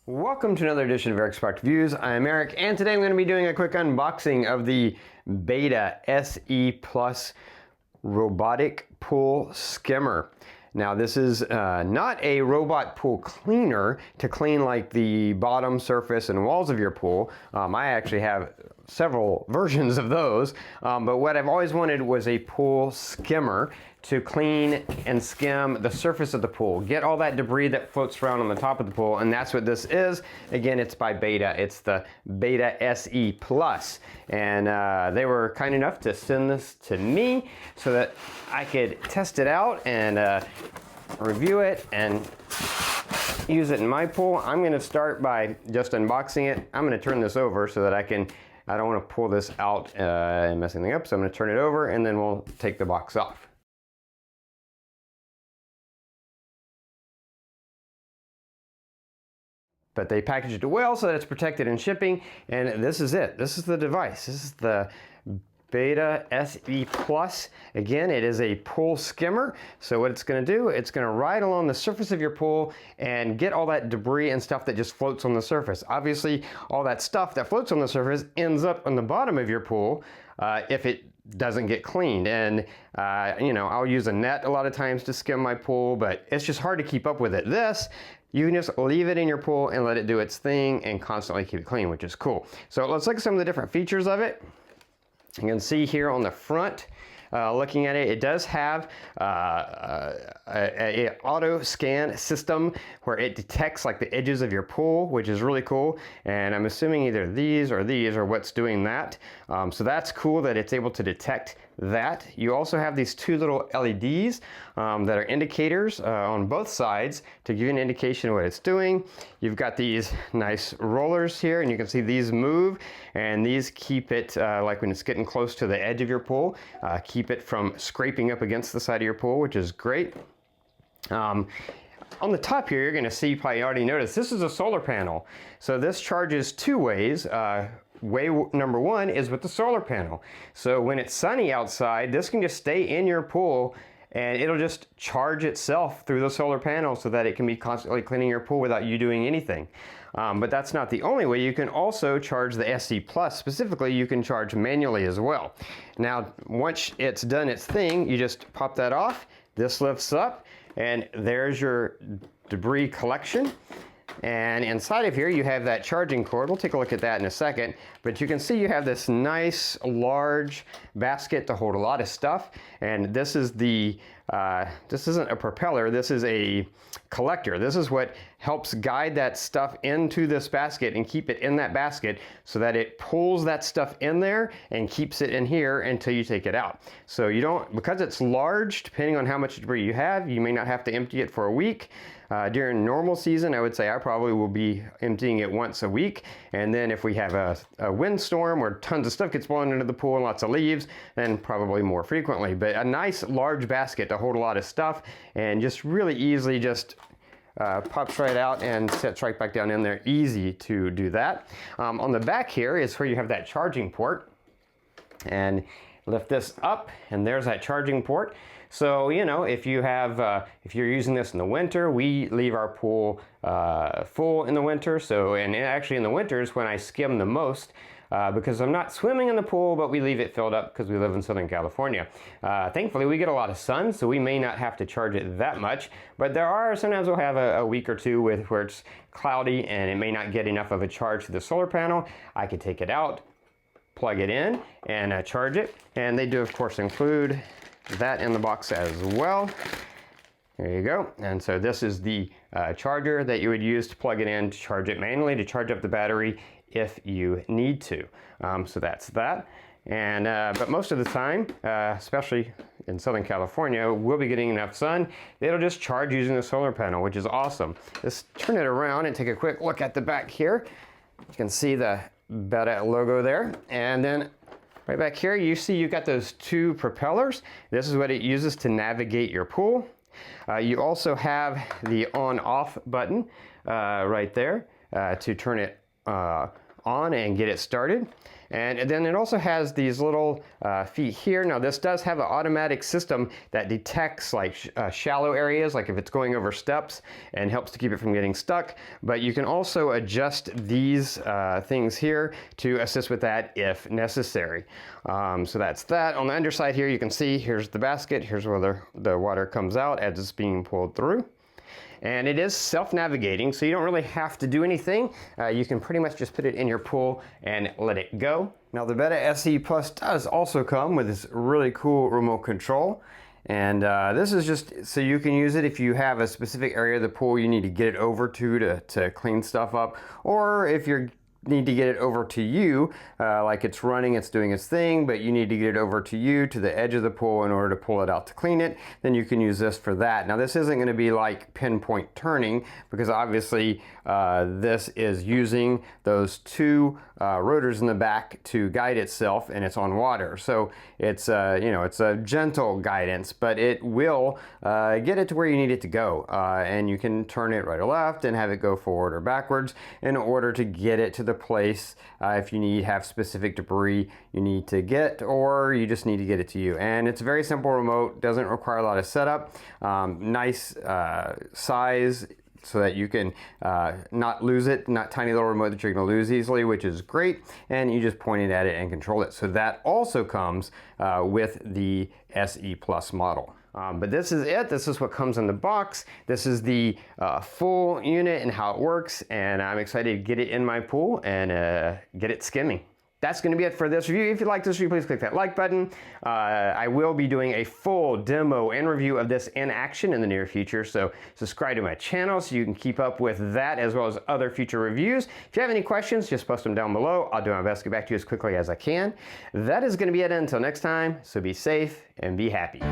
Welcome to another edition of Eric Spark Reviews. I'm Eric, and today I'm going to be doing a quick unboxing of the Beta SE Plus robotic pool skimmer. Now this is not a robot pool cleaner to clean like the bottom, surface, and walls of your pool. I actually have several versions of those, but what I've always wanted was a pool skimmer to clean and skim the surface of the pool, get all that debris that floats around on the top of the pool, and that's what this is. Again, it's by Beta. It's the Beta SE Plus, and they were kind enough to send this to me so that I could test it out and review it and use it in my pool. I'm going to start by just unboxing it. I'm going to turn this over so that I don't want to pull this out and mess anything up, so I'm going to turn it over and then we'll take the box off. But they packaged it well so that it's protected in shipping, and this is it. This is the device. This is the Beta SE Plus. Again, it is a pool skimmer. So what it's going to do, it's going to ride along the surface of your pool and get all that debris and stuff that just floats on the surface. Obviously, all that stuff that floats on the surface ends up on the bottom of your pool if it doesn't get cleaned. And you know, I'll use a net a lot of times to skim my pool, but it's just hard to keep up with it. This, you can just leave it in your pool and let it do its thing and constantly keep it clean, which is cool. So let's look at some of the different features of it. You can see here on the front, looking at it, it does have a auto scan system where it detects like the edges of your pool, which is really cool. And I'm assuming either these are what's doing that. So that's cool that it's able to detect that. You also have these two little LEDs that are indicators on both sides to give you an indication of what it's doing. You've got these nice rollers here, and you can see these move, and these keep it like when it's getting close to the edge of your pool, keep it from scraping up against the side of your pool, which is great. On the top here, you're going to see, you probably already noticed, this is a solar panel. So this charges two ways. Way number one is with the solar panel. So when it's sunny outside, this can just stay in your pool and it'll just charge itself through the solar panel so that it can be constantly cleaning your pool without you doing anything. But that's not the only way. You can also charge the SE Plus. Specifically, you can charge manually as well. Now, once it's done its thing, you just pop that off. This lifts up, and there's your debris collection. And inside of here you have that charging cord. We'll take a look at that in a second, but you can see you have this nice large basket to hold a lot of stuff, and this is the this isn't a propeller, this is a collector. This is what helps guide that stuff into this basket and keep it in that basket so that it pulls that stuff in there and keeps it in here until you take it out. So you don't, because it's large, depending on how much debris you have, you may not have to empty it for a week. During normal season, I would say I probably will be emptying it once a week. And then if we have a windstorm where tons of stuff gets blown into the pool and lots of leaves, then probably more frequently. But a nice large basket to hold a lot of stuff, and just really easily just pops right out and sits right back down in there. Easy to do that. On the back here is where you have that charging port. And lift this up, and there's that charging port. So, you know, if you have, if you're using this in the winter, we leave our pool full in the winter. So, and actually in the winters when I skim the most, because I'm not swimming in the pool, but we leave it filled up because we live in Southern California. Thankfully, we get a lot of sun, so we may not have to charge it that much. But there are, sometimes we'll have a week or two where it's cloudy and it may not get enough of a charge to the solar panel. I could take it out, plug it in, and charge it. And they do, of course, include that in the box as well. There you go. And so this is the charger that you would use to plug it in to charge it manually, to charge up the battery if you need to. So that's that. And but most of the time, especially in Southern California, we'll be getting enough sun. It'll just charge using the solar panel, which is awesome. Just turn it around and take a quick look at the back here. You can see the Beta logo there, and then right back here you see you've got those two propellers. This is what it uses to navigate your pool. You also have the on-off button right there to turn it on and get it started. And then it also has these little feet here. Now this does have an automatic system that detects like shallow areas, like if it's going over steps, and helps to keep it from getting stuck. But you can also adjust these things here to assist with that if necessary. So that's that. On the underside here, you can see here's the basket. Here's where the water comes out as it's being pulled through. And it is self-navigating, so you don't really have to do anything. You can pretty much just put it in your pool and let it go. Now the Betta SE Plus does also come with this really cool remote control. And this is just so you can use it if you have a specific area of the pool you need to get it over to clean stuff up, or if you're need to get it over to you, like it's running, it's doing its thing, but you need to get it over to you, to the edge of the pool in order to pull it out to clean it, then you can use this for that. Now this isn't going to be like pinpoint turning, because obviously this is using those two rotors in the back to guide itself, and it's on water. So it's you know, it's a gentle guidance, but it will get it to where you need it to go, and you can turn it right or left and have it go forward or backwards in order to get it to the place if you have specific debris you need to get, or you just need to get it to you. And it's a very simple remote, doesn't require a lot of setup, nice size so that you can not lose it, not tiny little remote that you're going to lose easily, which is great, and you just point it at it and control it. So that also comes with the SE Plus model. But this is it. This is what comes in the box. This is the full unit and how it works, and I'm excited to get it in my pool and get it skimming. That's going to be it for this review. If you like this review, please click that like button. I will be doing a full demo and review of this in action in the near future, so subscribe to my channel so you can keep up with that as well as other future reviews. If you have any questions, just post them down below. I'll do my best to get back to you as quickly as I can. That is going to be it until next time, so be safe and be happy.